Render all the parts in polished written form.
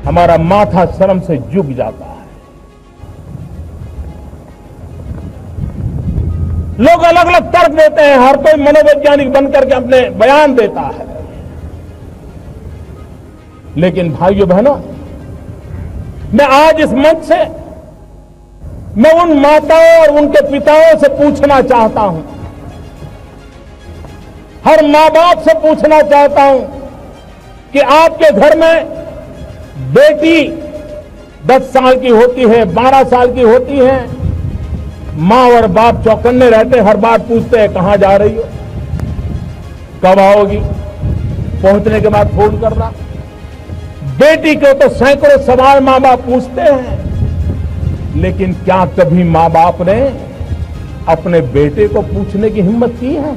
हमारा माथा शर्म से झुक जाता है। लोग अलग अलग तर्क देते हैं, हर कोई मनोवैज्ञानिक बनकर के अपने बयान देता है, लेकिन भाइयों बहनों, मैं आज इस मंच से मैं उन माताओं और उनके पिताओं से पूछना चाहता हूं, हर मां बाप से पूछना चाहता हूं कि आपके घर में बेटी 10 साल की होती है, 12 साल की होती है, मां और बाप चौकन्ने रहते, हर बार पूछते हैं कहां जा रही हो, कब आओगी, पहुंचने के बाद फोन करना। बेटी को तो सैकड़ों सवाल मां बाप पूछते हैं, लेकिन क्या कभी मां बाप ने अपने बेटे को पूछने की हिम्मत की है?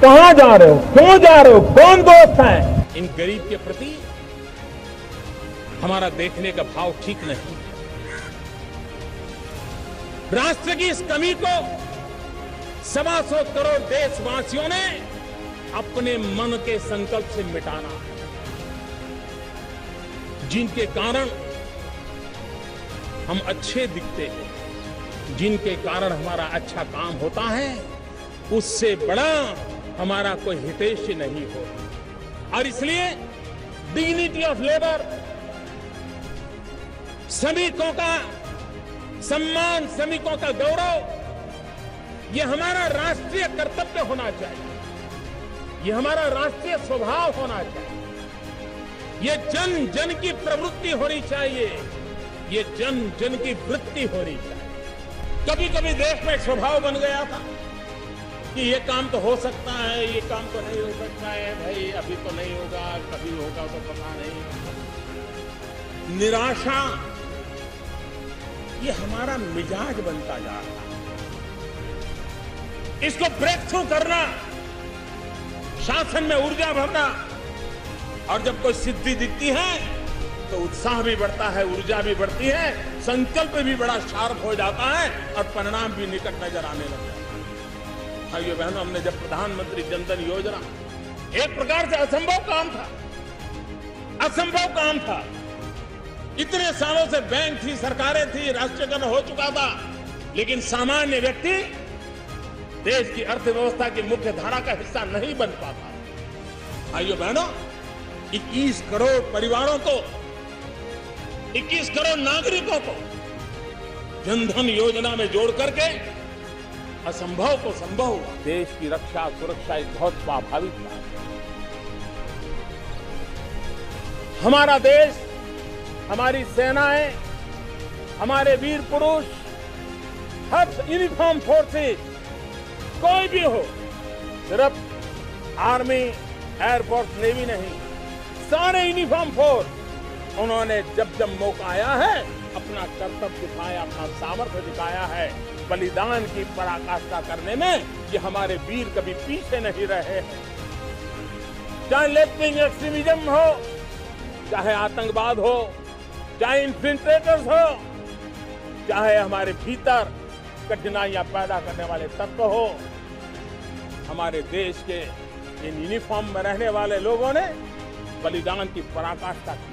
कहां जा रहे हो, क्यों जा रहे हो, कौन दोस्त है? इन गरीब के प्रति हमारा देखने का भाव ठीक नहीं। राष्ट्र की इस कमी को 125 करोड़ देशवासियों ने अपने मन के संकल्प से मिटाना है, जिनके कारण हम अच्छे दिखते हैं, जिनके कारण हमारा अच्छा काम होता है, उससे बड़ा हमारा कोई हितैषी नहीं हो। और इसलिए डिग्निटी ऑफ लेबर, श्रमिकों का सम्मान, श्रमिकों का गौरव, यह हमारा राष्ट्रीय कर्तव्य होना चाहिए, यह हमारा राष्ट्रीय स्वभाव होना चाहिए, ये जन जन की प्रवृत्ति होनी चाहिए, ये जन जन की वृत्ति होनी चाहिए। कभी कभी देश में स्वभाव बन गया था कि ये काम तो हो सकता है, ये काम तो नहीं हो सकता है, भाई अभी तो नहीं होगा, कभी होगा तो पता नहीं। निराशा ये हमारा मिजाज बनता जा रहा है, इसको ब्रेक थ्रू करना, शासन में ऊर्जा भरना, और जब कोई सिद्धि दिखती है तो उत्साह भी बढ़ता है, ऊर्जा भी बढ़ती है, संकल्प भी बड़ा शार्प हो जाता है और परिणाम भी निकट नजर आने लगता है। भाइयों बहनों, हमने जब प्रधानमंत्री जनधन योजना, एक प्रकार से असंभव काम था, असंभव काम था। इतने सालों से बैंक थी, सरकारें थी, राष्ट्रीयकरण हो चुका था, लेकिन सामान्य व्यक्ति देश की अर्थव्यवस्था की मुख्य धारा का हिस्सा नहीं बन पाता। भाइयों बहनों, 21 करोड़ परिवारों को, 21 करोड़ नागरिकों को जनधन योजना में जोड़ करके असंभव को संभव हुआ। देश की रक्षा सुरक्षा एक बहुत स्वाभाविक बात है। हमारा देश, हमारी सेनाएं, हमारे वीर पुरुष, हर यूनिफॉर्म फोर्सेस, कोई भी हो, सिर्फ आर्मी, एयरफोर्स, नेवी नहीं, सारे यूनिफॉर्म फोर्स, उन्होंने जब जब मौका आया है अपना कर्तव्य दिखाया, अपना सामर्थ्य दिखाया है। बलिदान की पराकाष्ठा करने में ये हमारे वीर कभी पीछे नहीं रहे हैं। चाहे लेफ्ट विंग एक्सट्रीमिज्म हो, चाहे आतंकवाद हो, चाहे इन्फिल्ट्रेटर्स हो, चाहे हमारे भीतर कठिनाइयां पैदा करने वाले तत्व हो, हमारे देश के इन यूनिफॉर्म में रहने वाले लोगों ने बलिदान की पराकाष्ठा की।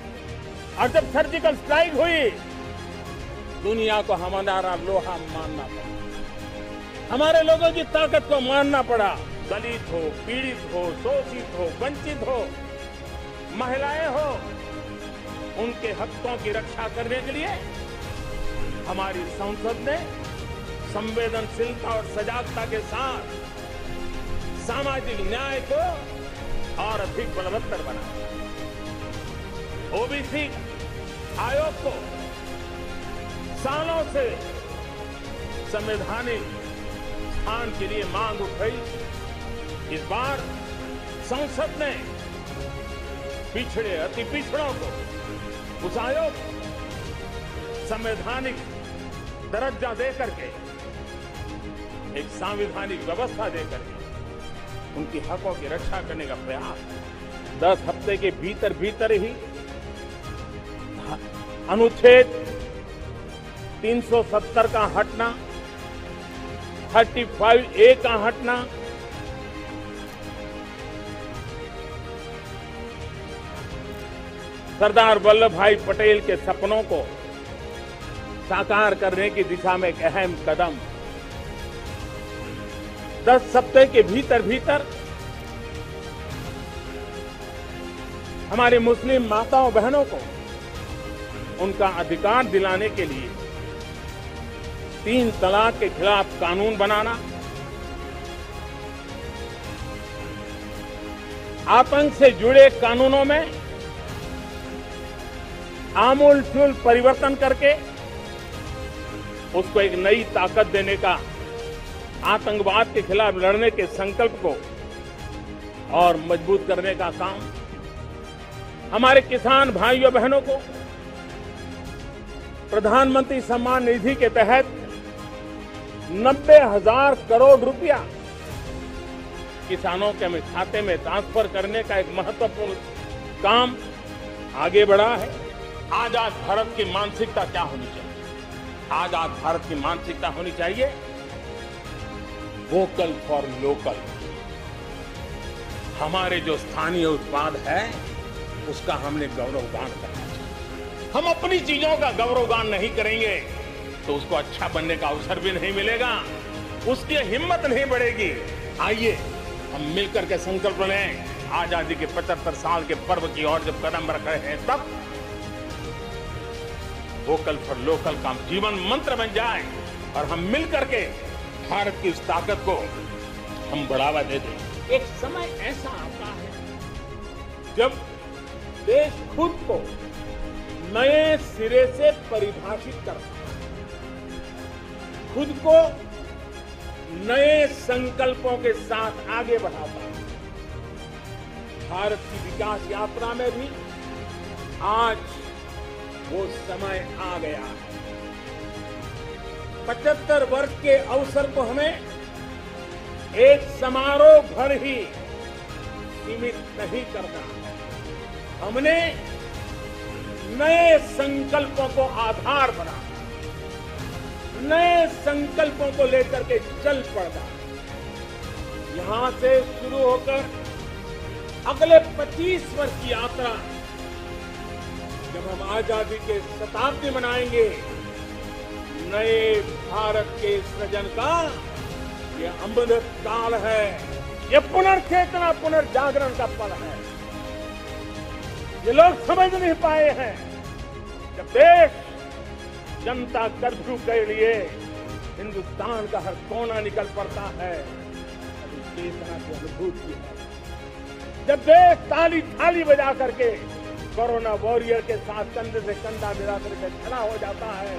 और जब सर्जिकल स्ट्राइक हुई, दुनिया को हमारा लोहा मानना पड़ा, हमारे लोगों की ताकत को मानना पड़ा। दलित हो, पीड़ित हो, शोषित हो, वंचित हो, महिलाएं हो, उनके हकों की रक्षा करने के लिए हमारी संसद ने संवेदनशीलता और सजागता के साथ सामाजिक न्याय को और अधिक बलवत्तर बनाया। ओबीसी आयोग को सालों से संवैधानिक स्थान के लिए मांग उठाई। इस बार संसद ने पिछड़े, अति पिछड़ों को उस आयोग संवैधानिक दर्जा देकर के, एक संवैधानिक व्यवस्था देकर के उनकी हकों की रक्षा करने का प्रयास। 10 हफ्ते के भीतर भीतर ही अनुच्छेद 370 का हटना, 35A का हटना, सरदार वल्लभ भाई पटेल के सपनों को साकार करने की दिशा में एक अहम कदम 10 सप्ताह के भीतर हमारी मुस्लिम माताओं बहनों को उनका अधिकार दिलाने के लिए 3 तलाक के खिलाफ कानून बनाना, आतंक से जुड़े कानूनों में आमूल-चूल परिवर्तन करके उसको एक नई ताकत देने का, आतंकवाद के खिलाफ लड़ने के संकल्प को और मजबूत करने का काम, हमारे किसान भाइयों बहनों को प्रधानमंत्री सम्मान निधि के तहत 90,000 करोड़ रुपया किसानों के खाते में ट्रांसफर करने का एक महत्वपूर्ण काम आगे बढ़ा है। आजाद भारत की मानसिकता क्या होनी चाहिए? आजाद भारत की मानसिकता होनी चाहिए वोकल फॉर लोकल। हमारे जो स्थानीय उत्पाद है उसका हमने गौरवगान करना चाहिए। हम अपनी चीजों का गौरवगान नहीं करेंगे तो उसको अच्छा बनने का अवसर भी नहीं मिलेगा, उसकी हिम्मत नहीं बढ़ेगी। आइए हम मिलकर के संकल्प लें, आजादी के 75 साल के पर्व की ओर जब कदम रख रहे हैं तब वोकल फॉर लोकल का जीवन मंत्र बन जाए और हम मिलकर के भारत की इस ताकत को हम बढ़ावा दे दें। एक समय ऐसा आता है जब देश खुद को नए सिरे से परिभाषित करता है, खुद को नए संकल्पों के साथ आगे बढ़ाता है। भारत की विकास यात्रा में भी आज वो समय आ गया है। 75 वर्ष के अवसर को हमें एक समारोह भर ही सीमित नहीं करना। हमने नए संकल्पों को आधार बनाना, नए संकल्पों को लेकर के चल पड़ना। यहां से शुरू होकर अगले 25 वर्ष की यात्रा, जब हम आजादी के शताब्दी मनाएंगे, नए भारत के सृजन का ये अमृत काल है, ये पुनर्चेतना पुनर्जागरण का पल है। ये लोग समझ नहीं पाए हैं। जब देश जनता कर्फ्यू के लिए हिंदुस्तान का हर कोना निकल पड़ता है, तब चेतना की अनुभूति है। जब देश ताली थाली बजा करके कोरोना वॉरियर के साथ कंधे से कंधा मिला करके खड़ा हो जाता है,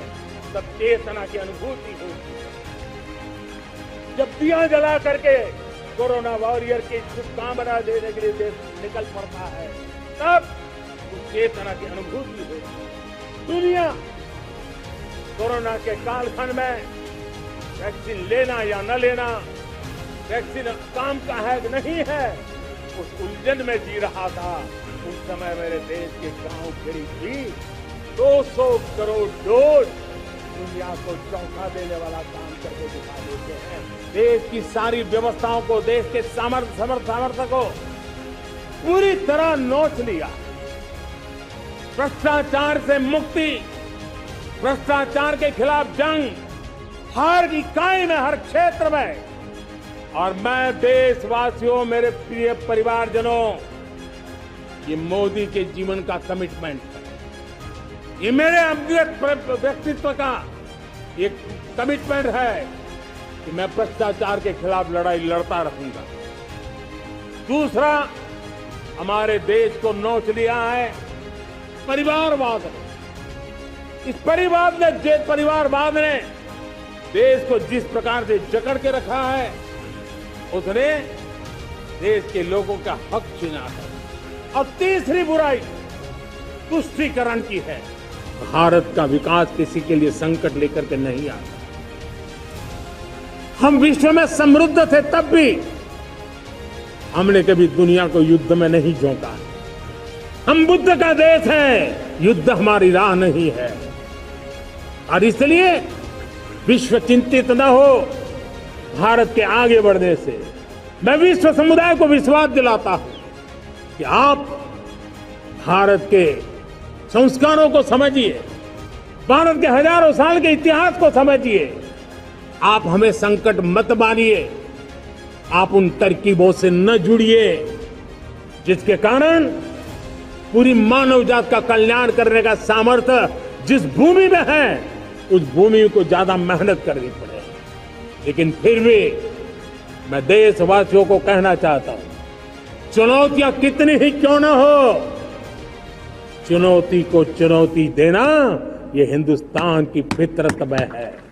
तब चेतना की अनुभूति होती है। जब दिया जला करके कोरोना वॉरियर की शुभकामना देने के लिए देश निकल पड़ता है, तब उस चेतना की अनुभूति होती है। दुनिया कोरोना के कालखंड में वैक्सीन लेना या न लेना, वैक्सीन काम का है कि नहीं है, उस उलझन में जी रहा था। उस समय मेरे देश के गांव खड़ी थी 200 करोड़ डोज दुनिया को चौंका देने वाला काम करके दिखा देते हैं। देश की सारी व्यवस्थाओं को, देश के सामर्थ्य को पूरी तरह नोच लिया। भ्रष्टाचार से मुक्ति, भ्रष्टाचार के खिलाफ जंग, हर इकाई में, हर क्षेत्र में। और मैं देशवासियों, मेरे प्रिय परिवारजनों, ये मोदी के जीवन का कमिटमेंट है, ये मेरे व्यक्तित्व का एक कमिटमेंट है कि मैं भ्रष्टाचार के खिलाफ लड़ाई लड़ता रहूंगा। दूसरा, हमारे देश को नोच लिया है परिवारवाद ने। इस परिवारवाद ने देश को जिस प्रकार से जकड़ के रखा है, उसने देश के लोगों का हक छीना है। और तीसरी बुराई तुष्टीकरण की है। भारत का विकास किसी के लिए संकट लेकर के नहीं आता। हम विश्व में समृद्ध थे, तब भी हमने कभी दुनिया को युद्ध में नहीं झोंका। हम बुद्ध का देश है, युद्ध हमारी राह नहीं है। और इसलिए विश्व चिंतित न हो भारत के आगे बढ़ने से। मैं विश्व समुदाय को विश्वास दिलाता हूं कि आप भारत के संस्कारों को समझिए, भारत के हजारों साल के इतिहास को समझिए। आप हमें संकट मत मानिए, आप उन तरकीबों से न जुड़िए जिसके कारण पूरी मानव जात का कल्याण करने का सामर्थ्य जिस भूमि में है, उस भूमि को ज्यादा मेहनत करनी पड़े। लेकिन फिर भी मैं देशवासियों को कहना चाहता हूं, चुनौतियां कितनी ही क्यों न हो, चुनौती को चुनौती देना ये हिंदुस्तान की फितरत में है।